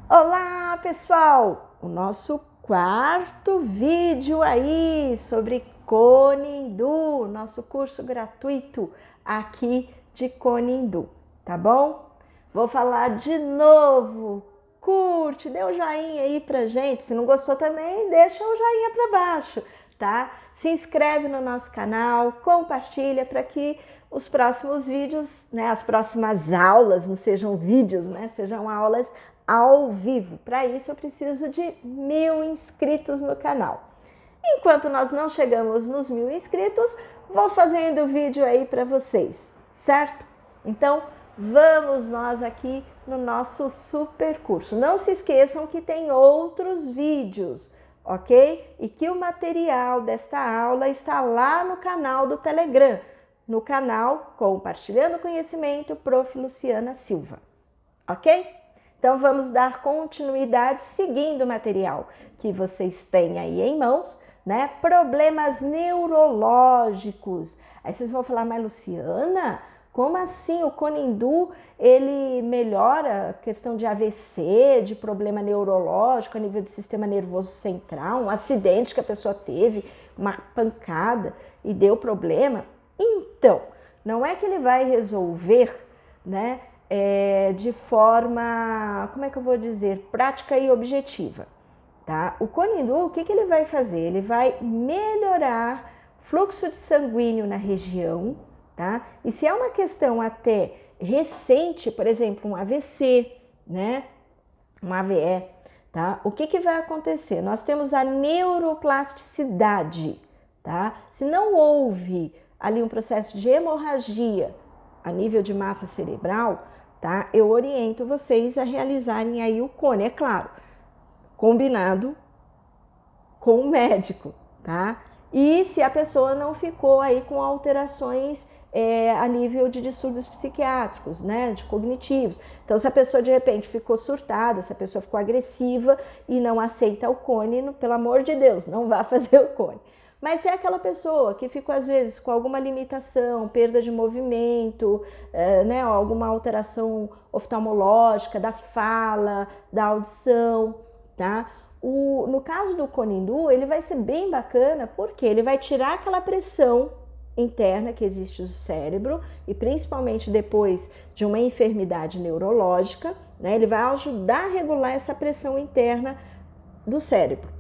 Olá, pessoal! O nosso quarto vídeo aí sobre Cone Hindu, nosso curso gratuito aqui de Cone Hindu, tá bom? Vou falar de novo. Curte, dê um joinha aí pra gente. Se não gostou também, deixa o joinha pra baixo, tá? Se inscreve no nosso canal, compartilha para que os próximos vídeos, né, as próximas aulas não sejam vídeos, né, sejam aulas ao vivo. Para isso eu preciso de 1000 inscritos no canal. Enquanto nós não chegamos nos 1000 inscritos, vou fazendo vídeo aí para vocês, certo? Então vamos nós aqui no nosso super curso. Não se esqueçam que tem outros vídeos, ok? E que o material desta aula está lá no canal do Telegram, no canal Compartilhando Conhecimento Prof. Luciana Silva, ok? Então vamos dar continuidade seguindo o material que vocês têm aí em mãos, né? Problemas neurológicos. Aí vocês vão falar, mas Luciana, como assim o Cone Hindu ele melhora a questão de AVC, de problema neurológico a nível do sistema nervoso central, um acidente que a pessoa teve, uma pancada e deu problema? Então, não é que ele vai resolver, né, de forma, como é que eu vou dizer, prática e objetiva, tá? O Cone Hindu, o que ele vai fazer? Ele vai melhorar fluxo de sanguíneo na região, tá? E se é uma questão até recente, por exemplo, um AVC, né, um AVE, tá? O que vai acontecer? Nós temos a neuroplasticidade, tá? Se não houve ali um processo de hemorragia a nível de massa cerebral, tá? Eu oriento vocês a realizarem aí o cone, é claro, combinado com o médico, tá? E se a pessoa não ficou aí com alterações a nível de distúrbios psiquiátricos, né, de cognitivos. Então, se a pessoa de repente ficou surtada, se a pessoa ficou agressiva e não aceita o cone, pelo amor de Deus, não vá fazer o cone. Mas se é aquela pessoa que ficou às vezes com alguma limitação, perda de movimento, né, alguma alteração oftalmológica, da fala, da audição, tá? No caso do Cone Hindu, ele vai ser bem bacana porque ele vai tirar aquela pressão interna que existe no cérebro e principalmente depois de uma enfermidade neurológica, né, ele vai ajudar a regular essa pressão interna do cérebro.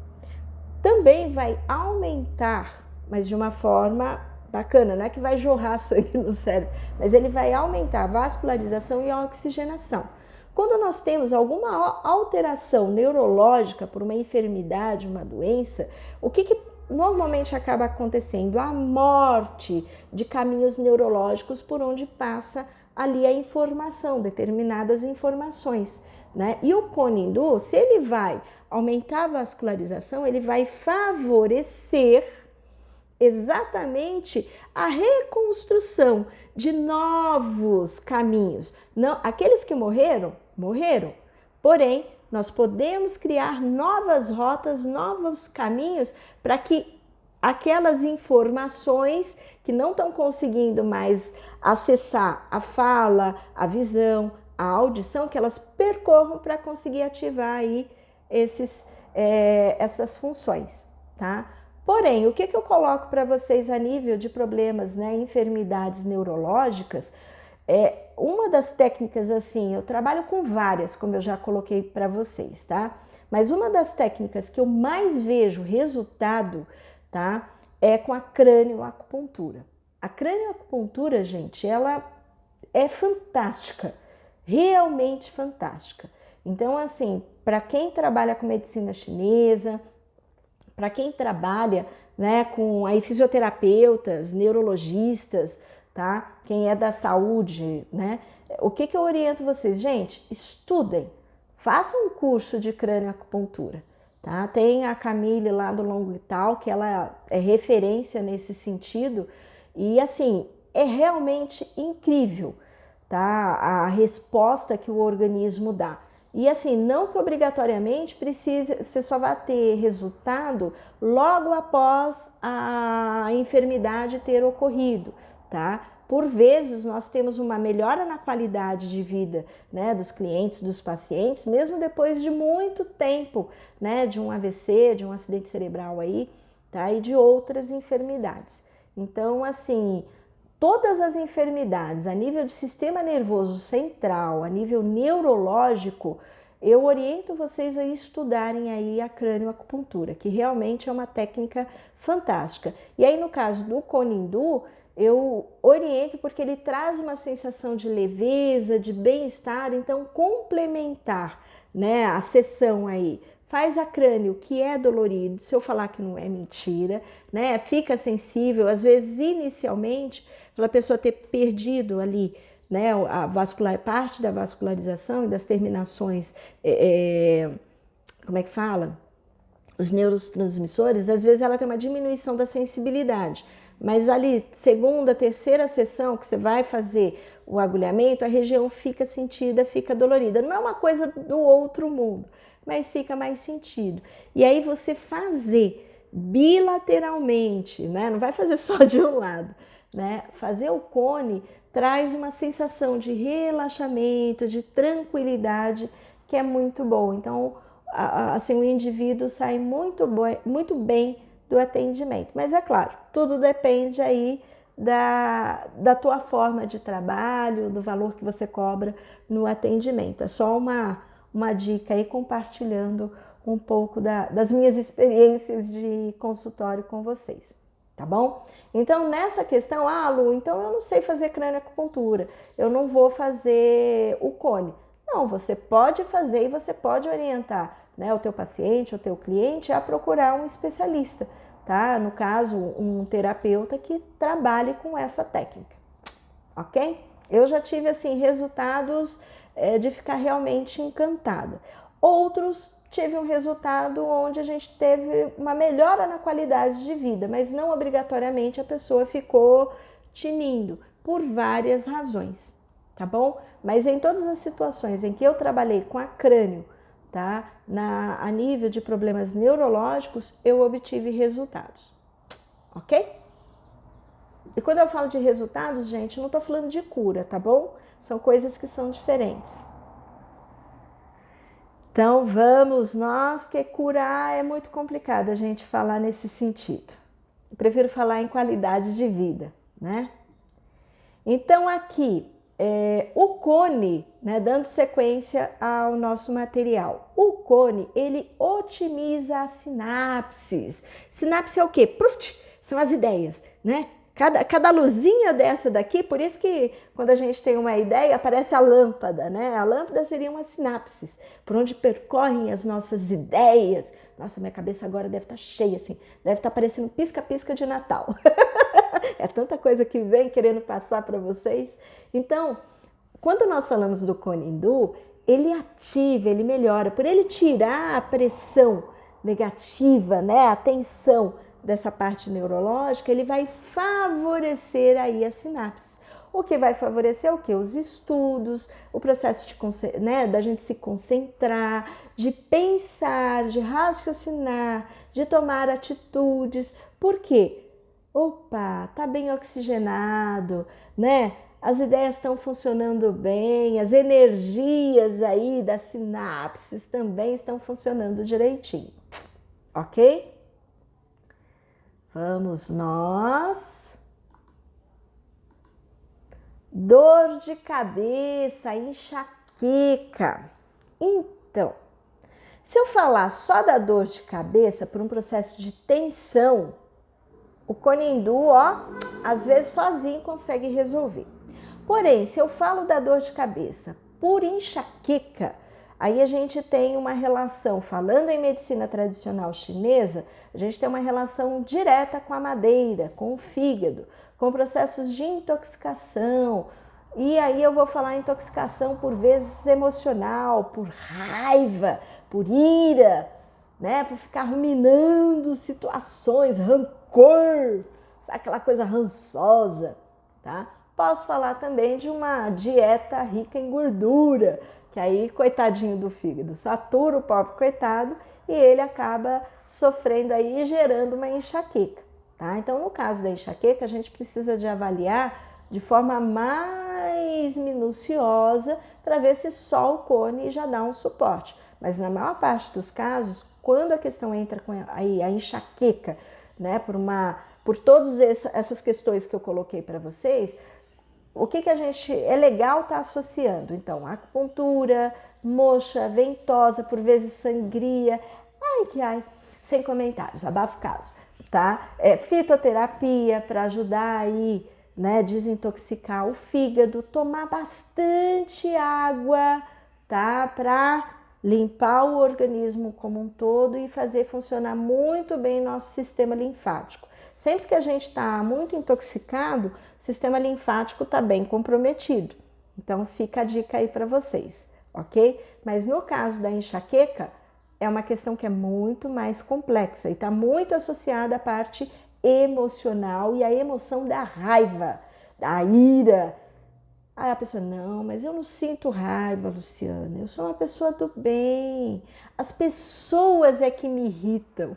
Também vai aumentar, mas de uma forma bacana, não é que vai jorrar sangue no cérebro, mas ele vai aumentar a vascularização e a oxigenação. Quando nós temos alguma alteração neurológica por uma enfermidade, uma doença, o que normalmente acaba acontecendo? A morte de caminhos neurológicos por onde passa ali a informação, determinadas informações, né? E o Cone Hindu, se ele vai aumentar a vascularização, ele vai favorecer exatamente a reconstrução de novos caminhos. Não, aqueles que morreram, morreram. Porém, nós podemos criar novas rotas, novos caminhos para que aquelas informações que não estão conseguindo mais acessar a fala, a visão, a audição, que elas percorram para conseguir ativar aí essas funções, tá? Porém, o que eu coloco para vocês a nível de problemas, né, enfermidades neurológicas, uma das técnicas, assim, eu trabalho com várias, como eu já coloquei para vocês, tá? Mas uma das técnicas que eu mais vejo resultado, tá, é com a cranioacupuntura. A cranioacupuntura, gente, ela é fantástica, realmente fantástica. Então, assim, para quem trabalha com medicina chinesa, para quem trabalha, né, com aí fisioterapeutas, neurologistas, tá? Quem é da saúde, né? O que eu oriento vocês? Gente, estudem, façam um curso de cranioacupuntura, tá? Tem a Camille lá do Longo e Tal, que ela é referência nesse sentido e, assim, é realmente incrível, tá? A resposta que o organismo dá. E assim, não que obrigatoriamente precise, você só vai ter resultado logo após a enfermidade ter ocorrido, tá? por vezes nós temos uma melhora na qualidade de vida, né, dos clientes, dos pacientes, mesmo depois de muito tempo, né, de um AVC, de um acidente cerebral aí, tá, e de outras enfermidades. Então, assim, todas as enfermidades a nível de sistema nervoso central, a nível neurológico, eu oriento vocês a estudarem aí a cranioacupuntura, que realmente é uma técnica fantástica. E aí, no caso do Kone Hindu, eu oriento porque ele traz uma sensação de leveza, de bem-estar, então complementar, né, a sessão aí. Faz a crânio, que é dolorido, se eu falar que não é mentira, né? Fica sensível, às vezes inicialmente, pela pessoa ter perdido ali, né, parte da vascularização e das terminações, como é que fala? Os neurotransmissores, às vezes ela tem uma diminuição da sensibilidade. Mas ali, segunda, terceira sessão que você vai fazer o agulhamento, a região fica sentida, fica dolorida. Não é uma coisa do outro mundo, mas fica mais sentido. E aí você fazer bilateralmente, né? Não vai fazer só de um lado, né? Fazer o cone traz uma sensação de relaxamento, de tranquilidade, que é muito boa. Então, assim, o indivíduo sai muito bem do atendimento. Mas é claro, tudo depende aí da tua forma de trabalho, do valor que você cobra no atendimento. É só uma dica aí, compartilhando um pouco das minhas experiências de consultório com vocês, tá bom? Então, nessa questão, Lu, então eu não sei fazer cranioacupuntura, eu não vou fazer o cone. Não, você pode fazer e você pode orientar, né, o teu paciente, o teu cliente a procurar um especialista, tá? No caso, um terapeuta que trabalhe com essa técnica, ok? Eu já tive, assim, resultados de ficar realmente encantada. Outros tive um resultado onde a gente teve uma melhora na qualidade de vida, mas não obrigatoriamente a pessoa ficou tinindo, por várias razões, tá bom? Mas em todas as situações em que eu trabalhei com a crânio, tá? A nível de problemas neurológicos, eu obtive resultados, ok? E quando eu falo de resultados, gente, não tô falando de cura, tá bom? São coisas que são diferentes. Então vamos nós, porque curar é muito complicado a gente falar nesse sentido. Eu prefiro falar em qualidade de vida, né? Então aqui, o cone, né, dando sequência ao nosso material, o cone, ele otimiza as sinapses. Sinapse é o quê? São as ideias, né? Cada luzinha dessa daqui, por isso que quando a gente tem uma ideia, aparece a lâmpada, né? A lâmpada seria uma sinapses, por onde percorrem as nossas ideias. Nossa, minha cabeça agora deve estar cheia, assim, deve estar parecendo pisca-pisca de Natal. É tanta coisa que vem querendo passar para vocês. Então, quando nós falamos do Kone Hindu, ele ativa, ele melhora, por ele tirar a pressão negativa, né, a tensão dessa parte neurológica, ele vai favorecer aí a sinapse. O que vai favorecer o quê? Os estudos, o processo de, né, da gente se concentrar, de pensar, de raciocinar, de tomar atitudes. Por quê? Opa, tá bem oxigenado, né? As ideias estão funcionando bem, as energias aí das sinapses também estão funcionando direitinho, ok? Vamos nós. Dor de cabeça, enxaqueca. Então, se eu falar só da dor de cabeça por um processo de tensão, o Kone Hindu, ó, às vezes sozinho consegue resolver. Porém, se eu falo da dor de cabeça por enxaqueca, aí a gente tem uma relação, falando em medicina tradicional chinesa, a gente tem uma relação direta com a madeira, com o fígado, com processos de intoxicação. E aí eu vou falar intoxicação por vezes emocional, por raiva, por ira, né? Por ficar ruminando situações, rancor, aquela coisa rançosa, tá? Posso falar também de uma dieta rica em gordura, que aí, coitadinho do fígado, satura o pobre coitado e ele acaba sofrendo aí e gerando uma enxaqueca, tá? Então, no caso da enxaqueca, a gente precisa de avaliar de forma mais minuciosa para ver se só o cone já dá um suporte. Mas na maior parte dos casos, quando a questão entra com a enxaqueca, né, por todas essas questões que eu coloquei para vocês, o que a gente é legal estar associando? Então, acupuntura, moxa, ventosa, por vezes sangria, sem comentários, abafo o caso, tá? Fitoterapia para ajudar aí, né, desintoxicar o fígado, tomar bastante água, tá? Para limpar o organismo como um todo e fazer funcionar muito bem nosso sistema linfático. Sempre que a gente está muito intoxicado, o sistema linfático está bem comprometido. Então fica a dica aí para vocês, ok? Mas no caso da enxaqueca, é uma questão que é muito mais complexa e está muito associada à parte emocional e à emoção da raiva, da ira. Aí a pessoa, não, mas eu não sinto raiva, Luciana, eu sou uma pessoa do bem, as pessoas é que me irritam.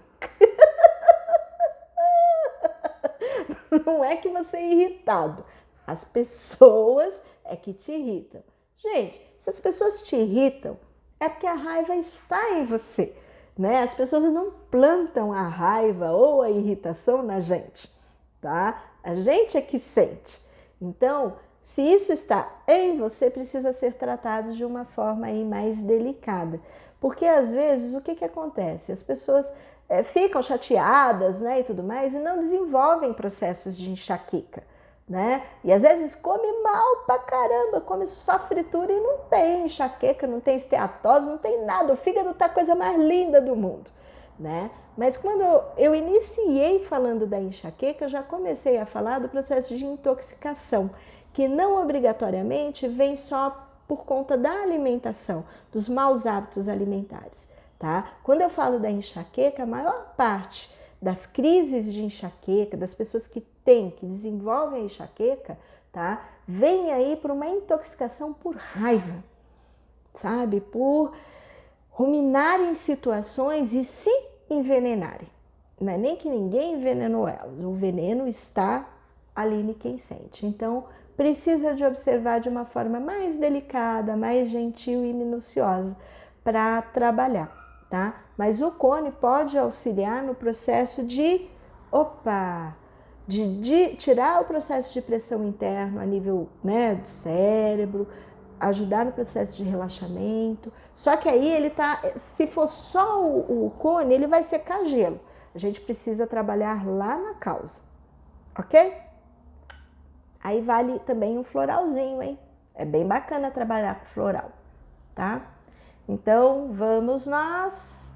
Não é que você é irritado, as pessoas é que te irritam. Gente, se as pessoas te irritam, é porque a raiva está em você, né? As pessoas não plantam a raiva ou a irritação na gente, tá? A gente é que sente. Então, se isso está em você, precisa ser tratado de uma forma aí mais delicada. Porque às vezes, o que acontece? As pessoas ficam chateadas, né, e tudo mais, e não desenvolvem processos de enxaqueca, né? E às vezes come mal pra caramba, come só fritura e não tem enxaqueca, não tem esteatose, não tem nada. O fígado tá a coisa mais linda do mundo, né? Mas quando eu iniciei falando da enxaqueca, eu já comecei a falar do processo de intoxicação, que não obrigatoriamente vem só por conta da alimentação, dos maus hábitos alimentares, tá? Quando eu falo da enxaqueca, a maior parte das crises de enxaqueca, das pessoas que desenvolvem a enxaqueca, tá? Vem aí por uma intoxicação por raiva, sabe? Por ruminarem situações e se envenenarem. Não é nem que ninguém envenenou elas, o veneno está ali em quem sente. Então, precisa de observar de uma forma mais delicada, mais gentil e minuciosa para trabalhar, tá? Mas o cone pode auxiliar no processo de tirar o processo de pressão interno a nível, né, do cérebro, ajudar no processo de relaxamento. Só que aí ele tá, se for só o cone, ele vai secar gelo. A gente precisa trabalhar lá na causa, ok? Aí vale também um floralzinho, hein? É bem bacana trabalhar com floral, tá? Então, vamos nós.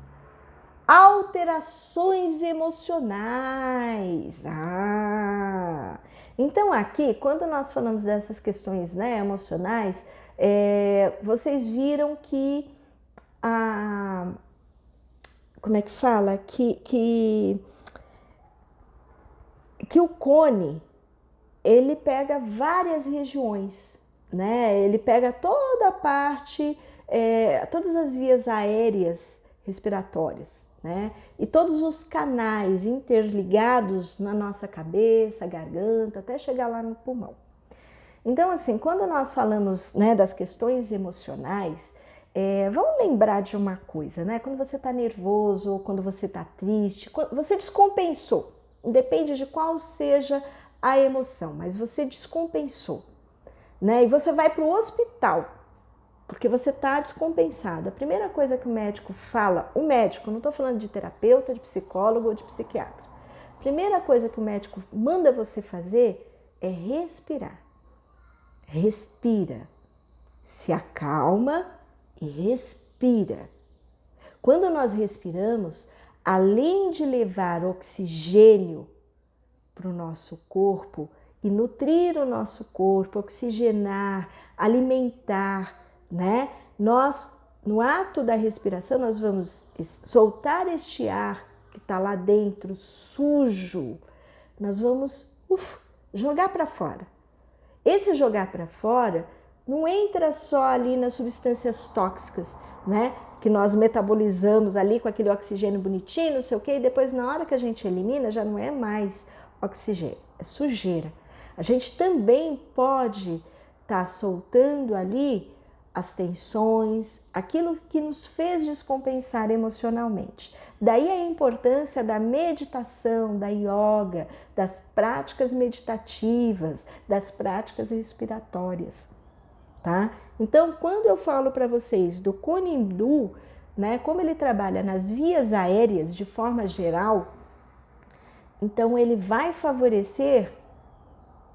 Alterações emocionais. Então aqui, quando nós falamos dessas questões, né, emocionais, vocês viram que como é que fala? Que o cone, ele pega várias regiões, né? Ele pega toda a parte, todas as vias aéreas respiratórias, né? E todos os canais interligados na nossa cabeça, garganta, até chegar lá no pulmão. Então, assim, quando nós falamos, né, das questões emocionais, vamos lembrar de uma coisa, né? Quando você está nervoso ou quando você está triste, você descompensou, independe de qual seja a emoção, mas você descompensou, né? E você vai para o hospital, porque você está descompensado. A primeira coisa que o médico fala, o médico, não estou falando de terapeuta, de psicólogo ou de psiquiatra. A primeira coisa que o médico manda você fazer é respirar. Respira, se acalma e respira. Quando nós respiramos, além de levar oxigênio para o nosso corpo e nutrir o nosso corpo, oxigenar, alimentar, né? Nós, no ato da respiração, nós vamos soltar este ar que está lá dentro, sujo, nós vamos jogar para fora. Esse jogar para fora não entra só ali nas substâncias tóxicas, né? Que nós metabolizamos ali com aquele oxigênio bonitinho, não sei o quê, e depois na hora que a gente elimina já não é mais oxigênio, é sujeira. A gente também pode estar soltando ali as tensões, aquilo que nos fez descompensar emocionalmente. Daí a importância da meditação, da yoga, das práticas meditativas, das práticas respiratórias, tá? Então, quando eu falo para vocês do Kone Hindu, né, como ele trabalha nas vias aéreas de forma geral, então ele vai favorecer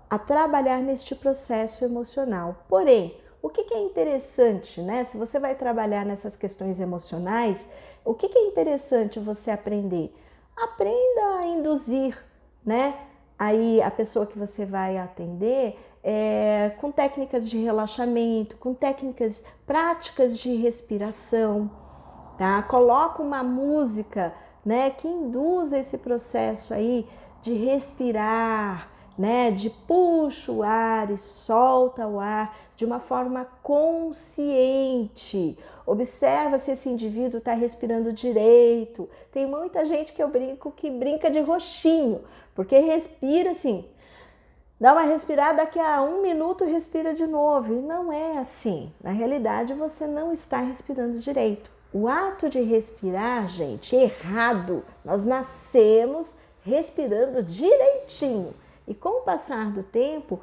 a trabalhar neste processo emocional. Porém, o que é interessante, né? Se você vai trabalhar nessas questões emocionais, o que é interessante você aprender? Aprenda a induzir, né? Aí a pessoa que você vai atender com técnicas de relaxamento, com técnicas práticas de respiração, tá? Coloca uma música, né, que induza esse processo aí de respirar, né, de puxa o ar e solta o ar de uma forma consciente. Observa se esse indivíduo está respirando direito. Tem muita gente que eu brinco que brinca de roxinho, porque respira assim, dá uma respirada, daqui a 1 minuto respira de novo. E não é assim. Na realidade, você não está respirando direito. O ato de respirar, gente, errado. Nós nascemos respirando direitinho. E com o passar do tempo,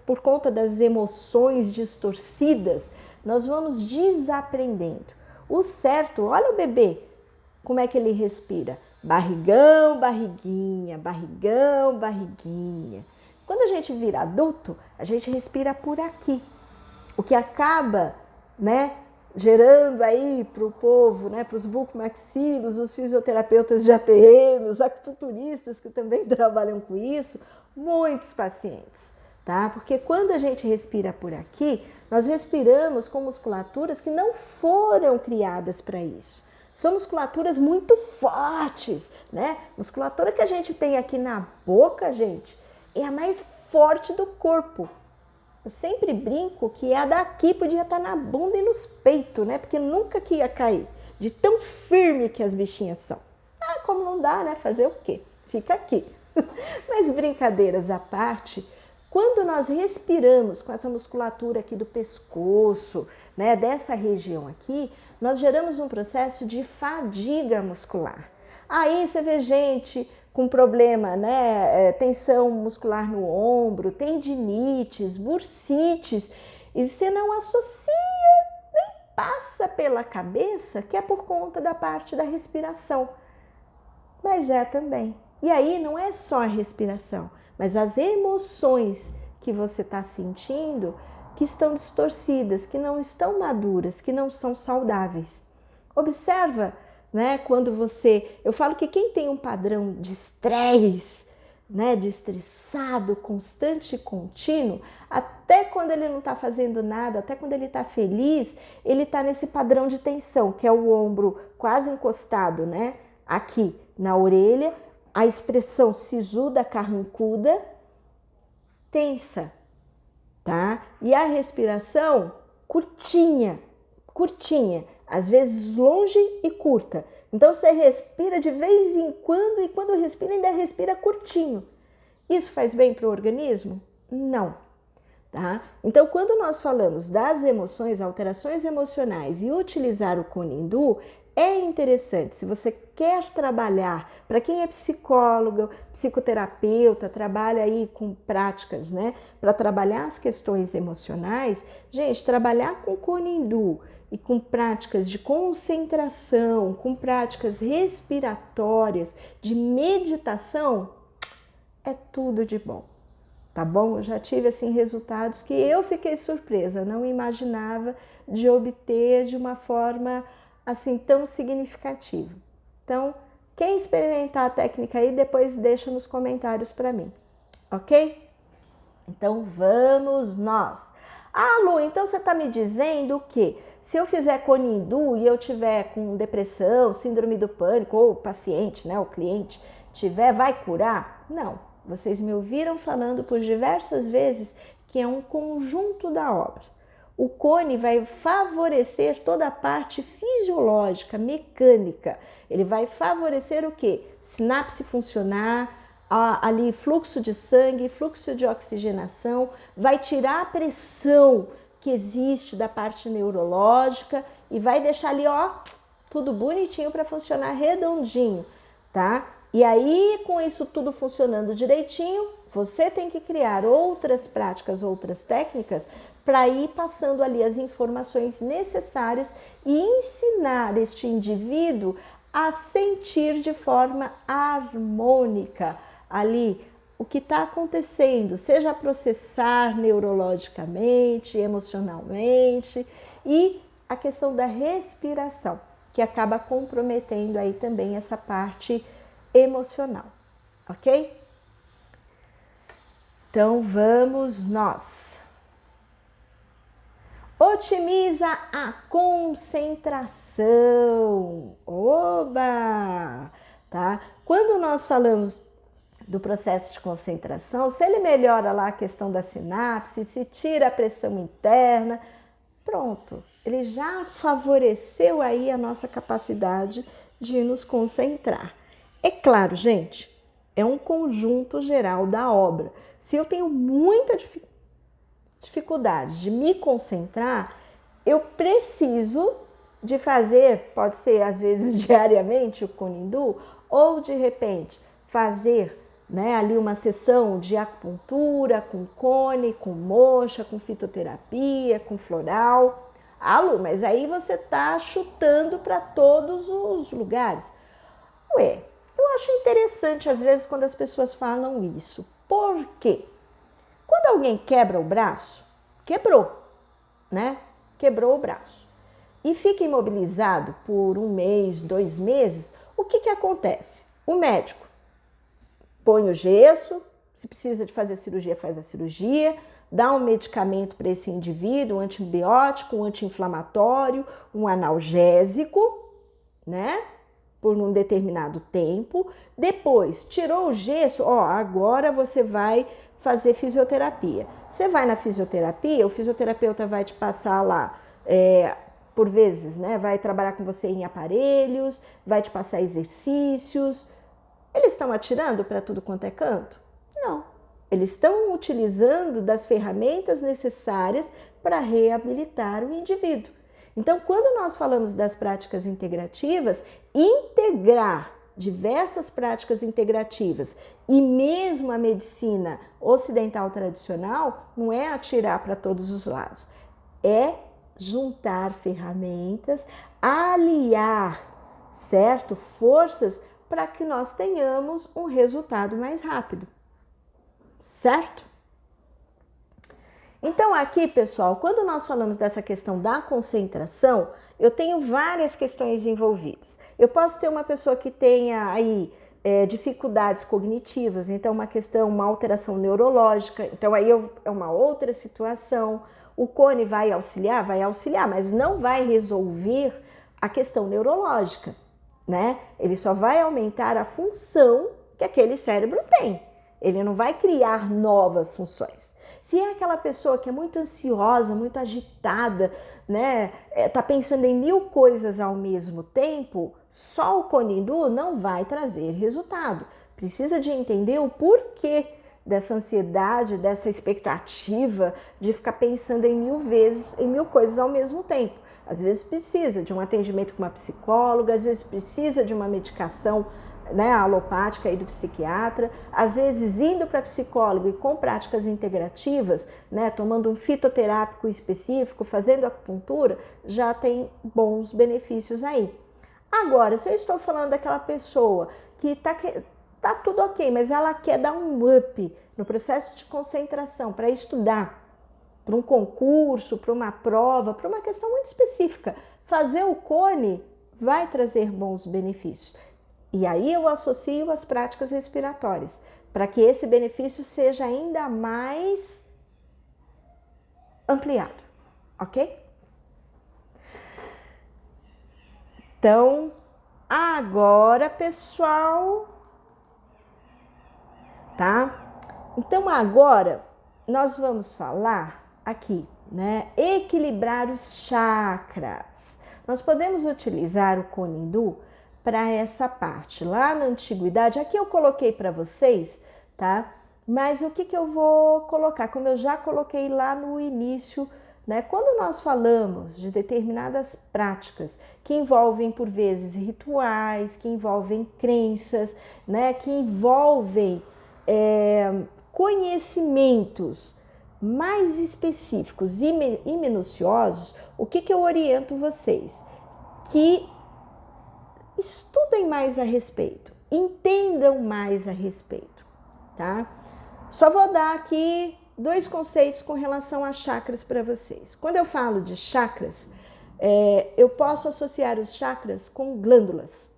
por conta das emoções distorcidas, nós vamos desaprendendo. O certo, olha o bebê, como é que ele respira? Barrigão, barriguinha, barrigão, barriguinha. Quando a gente vira adulto, a gente respira por aqui. O que acaba, né, gerando aí para o povo, né, para os bucomaxilos, os fisioterapeutas de ATM, os acupunturistas que também trabalham com isso, muitos pacientes, tá? Porque quando a gente respira por aqui, nós respiramos com musculaturas que não foram criadas para isso. São musculaturas muito fortes, né? Musculatura que a gente tem aqui na boca, gente, é a mais forte do corpo. Eu sempre brinco que a daqui podia estar na bunda e nos peitos, né? Porque nunca que ia cair, de tão firme que as bichinhas são. Ah, como não dá, né? Fazer o quê? Fica aqui. Mas brincadeiras à parte, quando nós respiramos com essa musculatura aqui do pescoço, né, dessa região aqui, nós geramos um processo de fadiga muscular. Aí você vê gente com problema, né, tensão muscular no ombro, tendinites, bursites, e você não associa, nem passa pela cabeça que é por conta da parte da respiração. Mas é também. E aí não é só a respiração, mas as emoções que você está sentindo que estão distorcidas, que não estão maduras, que não são saudáveis. Observa, né, quando eu falo que quem tem um padrão de estresse, né, de estressado, constante e contínuo, até quando ele não está fazendo nada, até quando ele está feliz, ele está nesse padrão de tensão, que é o ombro quase encostado, né, aqui na orelha, a expressão sisuda, carrancuda, tensa, tá? E a respiração curtinha, às vezes longe e curta. Então você respira de vez em quando e quando respira ainda respira curtinho. Isso faz bem para o organismo? Não, tá? Então quando nós falamos das emoções, alterações emocionais e utilizar o Kone Hindu, é interessante, se você quer trabalhar, para quem é psicólogo, psicoterapeuta, trabalha aí com práticas, né, para trabalhar as questões emocionais, gente, trabalhar com Kone Hindu e com práticas de concentração, com práticas respiratórias, de meditação, é tudo de bom, tá bom? Eu já tive assim resultados que eu fiquei surpresa, não imaginava de obter de uma forma assim tão significativa. Então, quem experimentar a técnica aí, depois deixa nos comentários para mim, ok? Então, vamos nós. Ah, Lu, então você está me dizendo que se eu fizer Kone Hindu e eu tiver com depressão, síndrome do pânico, ou o paciente, né, o cliente, tiver, vai curar? Não, vocês me ouviram falando por diversas vezes que é um conjunto da obra. O Kone vai favorecer toda a parte fisiológica, mecânica. Ele vai favorecer o quê? Sinapse funcionar, ali fluxo de sangue, fluxo de oxigenação, vai tirar a pressão que existe da parte neurológica e vai deixar ali, ó, tudo bonitinho para funcionar redondinho, tá? E aí, com isso tudo funcionando direitinho, você tem que criar outras práticas, outras técnicas para ir passando ali as informações necessárias e ensinar este indivíduo a sentir de forma harmônica ali o que está acontecendo, seja processar neurologicamente, emocionalmente e a questão da respiração, que acaba comprometendo aí também essa parte emocional, ok? Então vamos nós. Otimiza a concentração. Oba! Tá? Quando nós falamos do processo de concentração, se ele melhora lá a questão da sinapse, se tira a pressão interna, pronto, ele já favoreceu aí a nossa capacidade de nos concentrar. É claro, gente, é um conjunto geral da obra. Se eu tenho muita dificuldade de me concentrar, eu preciso de fazer, pode ser às vezes diariamente o Konin-Do, ou de repente fazer, né, ali uma sessão de acupuntura com cone, com moxa, com fitoterapia, com floral. Ah, Lu, mas aí você tá chutando para todos os lugares. Ué, eu acho interessante às vezes quando as pessoas falam isso. Por quê? Quando alguém quebra o braço, quebrou, né? Quebrou o braço e fica imobilizado por 1 mês, 2 meses, o que que acontece? O médico põe o gesso, se precisa de fazer cirurgia, faz a cirurgia, dá um medicamento para esse indivíduo, um antibiótico, um anti-inflamatório, um analgésico, né? Por um determinado tempo. Depois, tirou o gesso, ó, agora você vai fazer fisioterapia. Você vai na fisioterapia, o fisioterapeuta vai te passar lá, por vezes, né? Vai trabalhar com você em aparelhos, vai te passar exercícios. Eles estão atirando para tudo quanto é canto? Não. Eles estão utilizando das ferramentas necessárias para reabilitar o indivíduo. Então, quando nós falamos das práticas integrativas, integrar diversas práticas integrativas e mesmo a medicina ocidental tradicional não é atirar para todos os lados, é juntar ferramentas, aliar, certo? Forças para que nós tenhamos um resultado mais rápido, certo? Então aqui, pessoal, quando nós falamos dessa questão da concentração, eu tenho várias questões envolvidas. Eu posso ter uma pessoa que tenha aí dificuldades cognitivas, então uma alteração neurológica, então aí é uma outra situação. O cone vai auxiliar, mas não vai resolver a questão neurológica, né? Ele só vai aumentar a função que aquele cérebro tem. Ele não vai criar novas funções. Se é aquela pessoa que é muito ansiosa, muito agitada, né, tá pensando em 1000 coisas ao mesmo tempo, só o Konin-Do não vai trazer resultado. Precisa de entender o porquê dessa ansiedade, dessa expectativa de ficar pensando em 1000 coisas ao mesmo tempo. Às vezes precisa de um atendimento com uma psicóloga, às vezes precisa de uma medicação, né, alopática aí do psiquiatra, às vezes indo para psicólogo e com práticas integrativas, né, tomando um fitoterápico específico, fazendo acupuntura, já tem bons benefícios aí. Agora, se eu estou falando daquela pessoa que tá tudo ok, mas ela quer dar um up no processo de concentração para estudar, para um concurso, para uma prova, para uma questão muito específica, fazer o cone vai trazer bons benefícios. E aí eu associo as práticas respiratórias, para que esse benefício seja ainda mais ampliado, ok? Então, agora, pessoal, tá? Então, agora, nós vamos falar aqui, né? Equilibrar os chakras. Nós podemos utilizar o Konin-Do para essa parte. Lá na antiguidade, aqui eu coloquei para vocês, tá? Mas o que eu vou colocar? Como eu já coloquei lá no início, né? Quando nós falamos de determinadas práticas que envolvem, por vezes, rituais, que envolvem crenças, né? Que envolvem conhecimentos mais específicos e minuciosos, o que eu oriento vocês? Que estudem mais a respeito, entendam mais a respeito, tá? Só vou dar aqui 2 conceitos com relação a chakras para vocês. Quando eu falo de chakras, eu posso associar os chakras com glândulas.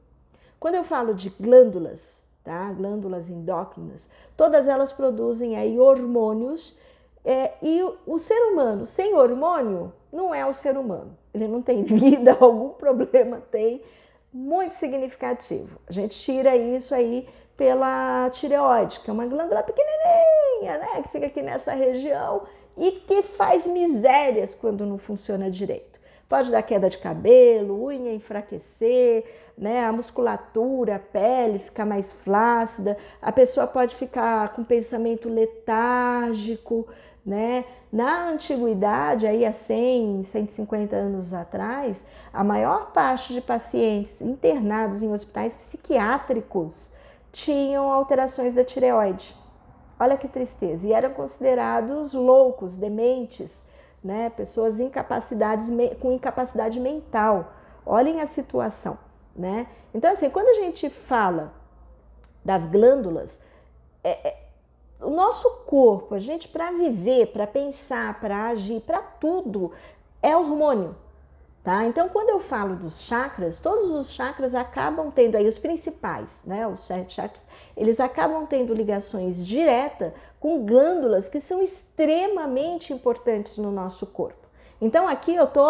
Quando eu falo de glândulas, tá? Glândulas endócrinas, todas elas produzem aí hormônios, e o ser humano sem hormônio não é o ser humano. Ele não tem vida, algum problema tem muito significativo. A gente tira isso aí pela tireoide, que é uma glândula pequenininha, né? Que fica aqui nessa região e que faz misérias quando não funciona direito. Pode dar queda de cabelo, unha enfraquecer, né? A musculatura, a pele ficar mais flácida, a pessoa pode ficar com pensamento letárgico, né? Na antiguidade, aí há 100, 150 anos atrás, a maior parte de pacientes internados em hospitais psiquiátricos tinham alterações da tireoide. Olha que tristeza. E eram considerados loucos, dementes, né? Pessoas com incapacidade mental. Olhem a situação, né? Então, assim, quando a gente fala das glândulas, o nosso corpo, a gente, para viver, para pensar, para agir, para tudo, é hormônio, tá? Então, quando eu falo dos chakras, todos os chakras acabam tendo aí, os principais, né? Os 7 chakras, eles acabam tendo ligações diretas com glândulas que são extremamente importantes no nosso corpo. Então, aqui eu tô,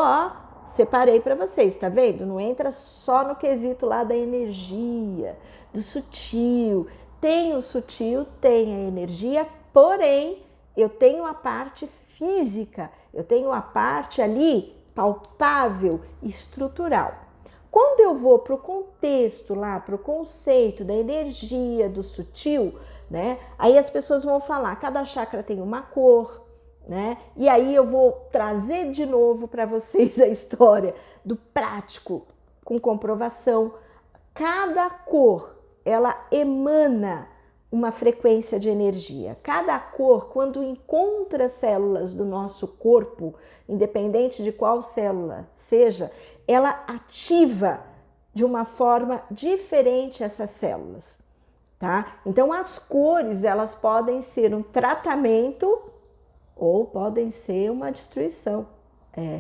separei para vocês, tá vendo? Não entra só no quesito lá da energia, do sutil. Tem o sutil, tem a energia, porém eu tenho a parte física, eu tenho a parte ali palpável, estrutural. Quando eu vou para o contexto lá, para o conceito da energia, do sutil, né? Aí as pessoas vão falar, cada chakra tem uma cor, né? E aí eu vou trazer de novo para vocês a história do prático com comprovação. Cada cor ela emana uma frequência de energia. Cada cor, quando encontra células do nosso corpo, independente de qual célula seja, ela ativa de uma forma diferente essas células, tá? Então, as cores, elas podem ser um tratamento ou podem ser uma destruição. É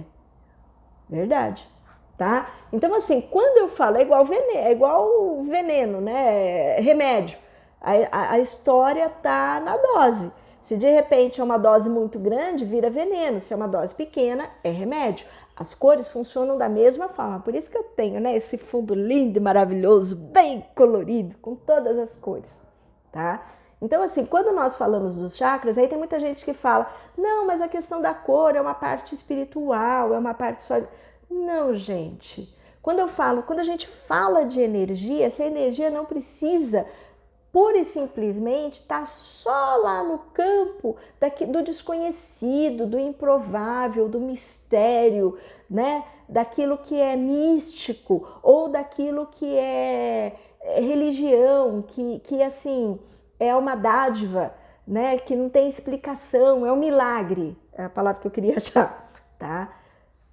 verdade. Tá? Então, assim, quando eu falo, é igual veneno, né? Remédio. A história tá na dose. Se de repente é uma dose muito grande, vira veneno. Se é uma dose pequena, é remédio. As cores funcionam da mesma forma. Por isso que eu tenho, né, esse fundo lindo e maravilhoso, bem colorido, com todas as cores, tá? Então, assim, quando nós falamos dos chakras, aí tem muita gente que fala, não, mas a questão da cor é uma parte espiritual, é uma parte só... Não, gente. Quando a gente fala de energia, essa energia não precisa pura e simplesmente estar só lá no campo do desconhecido, do improvável, do mistério, né? Daquilo que é místico ou daquilo que é religião, que assim é uma dádiva, né? Que não tem explicação, é um milagre, é a palavra que eu queria achar, tá?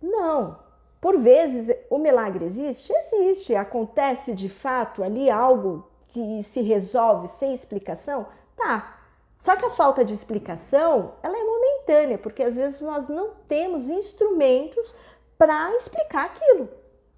Não. Por vezes, o milagre existe? Existe. Acontece de fato ali algo que se resolve sem explicação? Tá. Só que a falta de explicação, ela é momentânea, porque às vezes nós não temos instrumentos para explicar aquilo.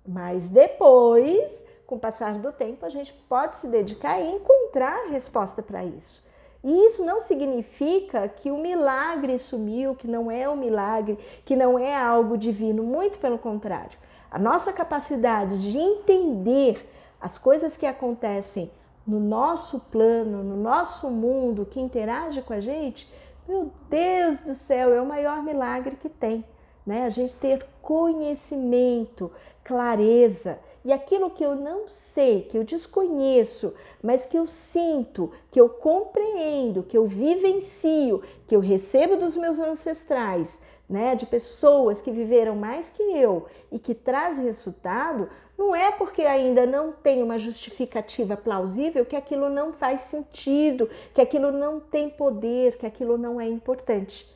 Mas depois, com o passar do tempo, a gente pode se dedicar e encontrar resposta para isso. E isso não significa que o milagre sumiu, que não é um milagre, que não é algo divino, muito pelo contrário. A nossa capacidade de entender as coisas que acontecem no nosso plano, no nosso mundo, que interage com a gente, meu Deus do céu, é o maior milagre que tem, né? A gente ter conhecimento, clareza. E aquilo que eu não sei, que eu desconheço, mas que eu sinto, que eu compreendo, que eu vivencio, que eu recebo dos meus ancestrais, né, de pessoas que viveram mais que eu e que traz resultado, não é porque ainda não tem uma justificativa plausível que aquilo não faz sentido, que aquilo não tem poder, que aquilo não é importante.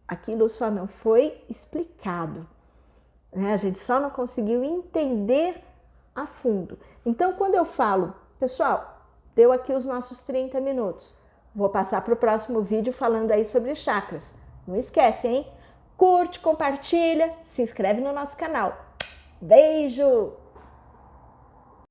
Aquilo só não foi explicado, né? A gente só não conseguiu entender a fundo. Então, quando eu falo, pessoal, deu aqui os nossos 30 minutos, vou passar para o próximo vídeo falando aí sobre chakras. Não esquece, hein? Curte, compartilha, se inscreve no nosso canal. Beijo!